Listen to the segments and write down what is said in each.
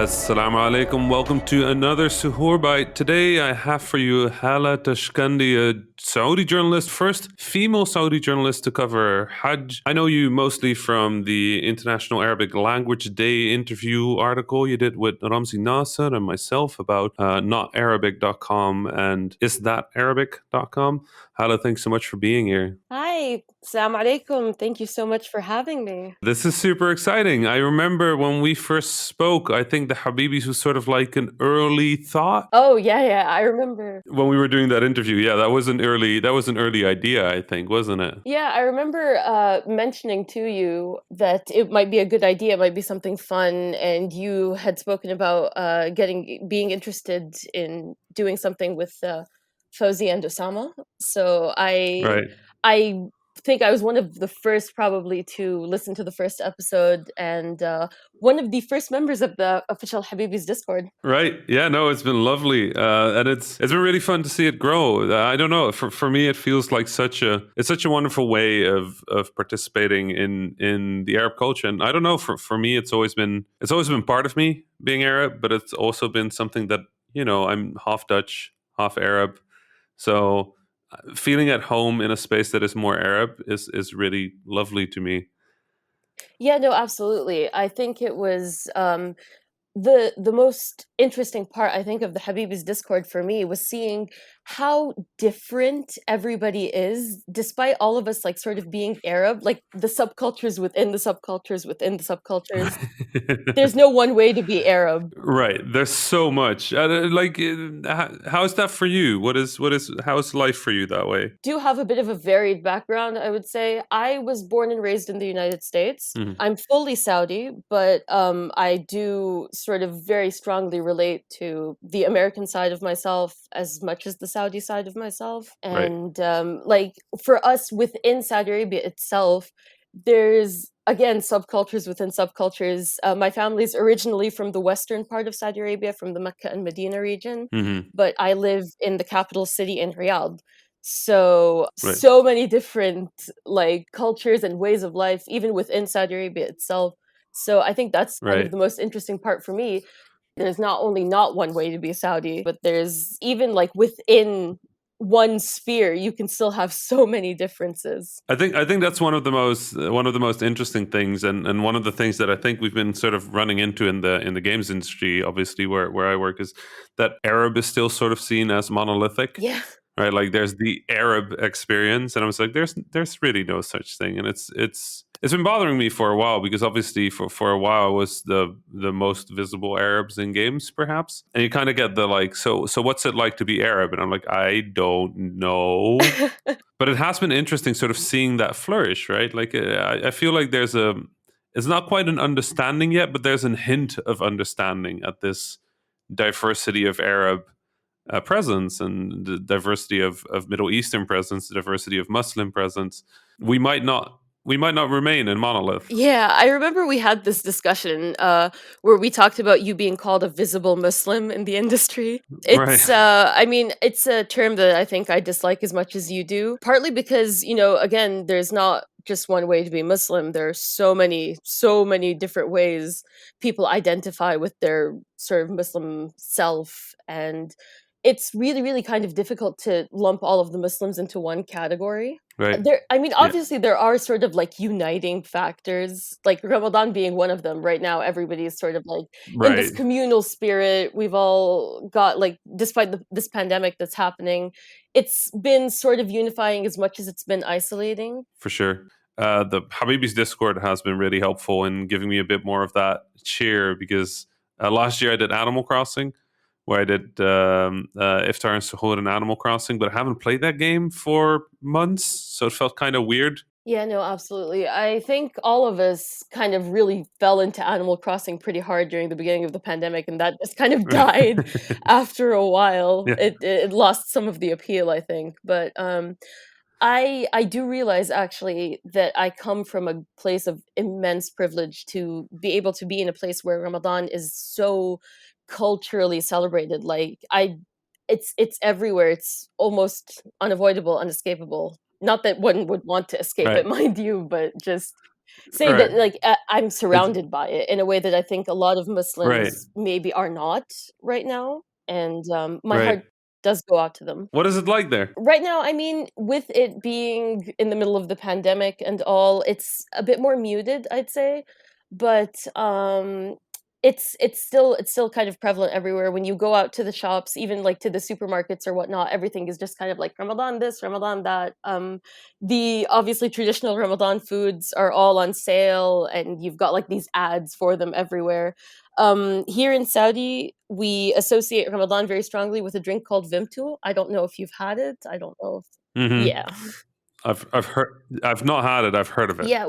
Assalamu alaikum. Welcome to another Suhoor Bite. Today I have for you Hala Tashkandi, a Saudi journalist, first female Saudi journalist to cover Hajj. I know you mostly from the International Arabic Language Day interview article you did with Rami Nasser and myself about notarabic.com and isthatarabic.com. Hala, thanks so much for being here. Hi, Assalamu alaikum. Thank you so much for having me. This is super exciting. I remember when we first spoke, I think the Habibis was sort of like an early thought Oh, yeah, I remember. when we were doing that interview. Yeah, that was an early idea, I think, wasn't it? Yeah, I remember mentioning to you that it might be a good idea, it might be something fun, and you had spoken about being interested in doing something with Fauzi and Osama. So Right. I think I was one of the first probably to listen to the first episode and one of the first members of the official Habibis Discord. Right. Yeah, no, it's been lovely. And it's been really fun to see it grow. I don't know. For me it feels like such a wonderful way of participating in the Arab culture. And I don't know, for me it's always been part of me being Arab, but it's also been something that, I'm half Dutch, half Arab. So feeling at home in a space that is more Arab is really lovely to me. Yeah, no, absolutely. I think it was the most interesting part, I think, of the Habibis Discord for me was seeing how different everybody is, despite all of us like sort of being Arab, like the subcultures within the subcultures within the subcultures. There's no one way to be Arab. Right. There's so much. How is that for you? How is life for you that way? Do have a bit of a varied background, I would say. I was born and raised in the United States. Mhm. I'm fully Saudi, but I do sort of very strongly relate to the American side of myself as much as the Saudi side of myself. Right. And like for us within Saudi Arabia itself, there's again subcultures within subcultures. My family's originally from the western part of Saudi Arabia, from the Mecca and Medina region, Hmm. but I live in the capital city in Riyadh. So, Right. so many different like cultures and ways of life, even within Saudi Arabia itself. So I think that's kind of Right. the most interesting part for me. There's not only not one way to be Saudi, but there's even like within one sphere, you can still have so many differences. I think that's one of the most interesting things, and one of the things that I think we've been sort of running into in the games industry, obviously where I work, is that Arab is still sort of seen as monolithic. Yeah. Right, like there's the Arab experience, and I was like, there's really no such thing, and it's been bothering me for a while because obviously for a while I was the most visible Arabs in games, perhaps, and you kind of get the like, so what's it like to be Arab, and I'm like, I don't know, but it has been interesting sort of seeing that flourish, right? Like I feel like it's not quite an understanding yet, but there's a hint of understanding at this diversity of Arab presence and the diversity of Middle Eastern presence, the diversity of Muslim presence. We might not remain in monolith. Yeah, I remember we had this discussion where we talked about you being called a visible Muslim in the industry. Right. I mean, it's a term that I think I dislike as much as you do, partly because, again, there's not just one way to be Muslim. There are so many different ways people identify with their sort of Muslim self. And it's really, really kind of difficult to lump all of the Muslims into one category. Right. I mean, Yeah. obviously, there are sort of like uniting factors, like Ramadan being one of them. Right now, everybody is sort of like in this Right. communal spirit. We've all got like, despite this pandemic that's happening, it's been sort of unifying as much as it's been isolating. For sure. The Habibis Discord has been really helpful in giving me a bit more of that cheer because last year I did Animal Crossing, where I did Iftar and Suhoor in Animal Crossing, but I haven't played that game for months, so it felt kind of weird. Yeah, no, absolutely. I think all of us kind of really fell into Animal Crossing pretty hard during the beginning of the pandemic, and that just kind of died after a while. Yeah. It lost some of the appeal, I think. But I do realize actually that I come from a place of immense privilege to be able to be in a place where Ramadan is so culturally celebrated. It's everywhere. It's almost unavoidable, unescapable. Not that one would want to escape it, Right. mind you, but just say Right. that, like, I'm It's surrounded by it in a way that I think a lot of right. Muslims maybe are not right now, and, my Right. heart does go out to them. What is it like there? Right now, I mean, with it being in the middle of the pandemic and all, it's a bit more muted, I'd say, but, it's still kind of prevalent everywhere. When you go out to the shops, even, like, to the supermarkets or whatnot, everything is just kind of like Ramadan this, Ramadan that. The obviously traditional Ramadan foods are all on sale, and you've got, like, these ads for them everywhere. Here in Saudi, we associate Ramadan very strongly with a drink called Vimto. I don't know if you've had it. I don't know if Mhm. yeah. I've heard. I've not had it. I've heard of it. Yeah,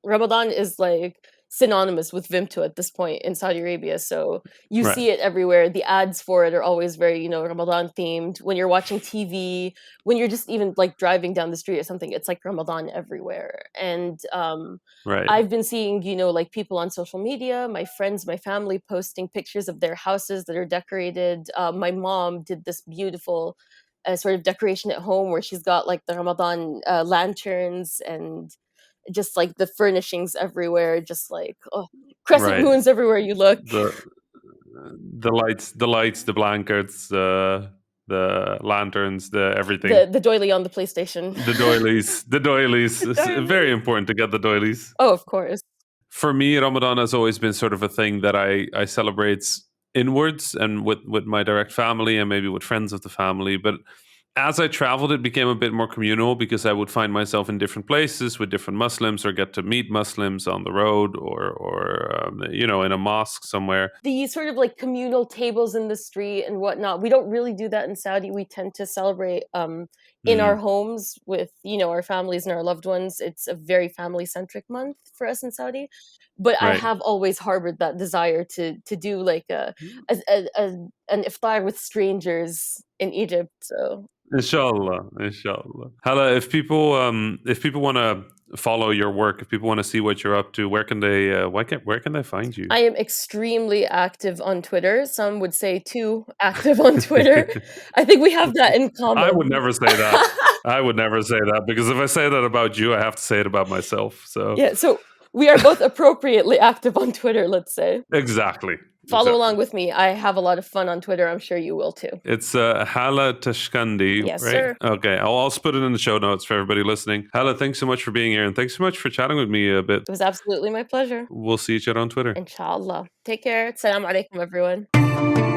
Ramadan is, like, synonymous with Vimto at this point in Saudi Arabia, so you Right. see it everywhere. The ads for it are always very, Ramadan themed. When you're watching TV, when you're just even, like, driving down the street or something, it's like Ramadan everywhere. And, Right. I've been seeing, like, people on social media, my friends, my family posting pictures of their houses that are decorated. My mom did this beautiful, sort of decoration at home where she's got, like, the Ramadan, lanterns and just, like, the furnishings everywhere, just, like, oh, crescent Right. moons everywhere you look. The the lights, the blankets, the lanterns, the everything. The doily on the PlayStation. The doilies. The It's very doily. important to get the doilies. Oh, of course. For me, Ramadan has always been sort of a thing that I celebrate inwards and with my direct family and maybe with friends of the family. But as I traveled, it became a bit more communal because I would find myself in different places with different Muslims or get to meet Muslims on the road or in a mosque somewhere. The sort of, like, communal tables in the street and whatnot, we don't really do that in Saudi. We tend to celebrate, in our Mm, homes with, our families and our loved ones. It's a very family-centric month for us in Saudi, but I right. have always harbored that desire to do, like, a an iftar with strangers in Egypt, so Inshallah, inshallah. Hala, if people want to follow your work, if people want to see what you're up to, where can they find you? I am extremely active on Twitter. Some would say too active on Twitter. I think we have that in I would common. never say that. I would never say that because if I say that about you, I have to say it about myself. So Yeah, so we are both appropriately active on Twitter, let's say. exactly, Follow exactly. along with me. I have a lot of fun on Twitter. I'm sure you will too. It's Hala Tashkandi, Yes, right? sir. Okay, I'll put it in the show notes for everybody listening. Hala, thanks so much for being here, and thanks so much for chatting with me a bit. It was absolutely my pleasure. We'll see each other on Twitter. Inshallah. Take care. Assalamu alaikum, everyone.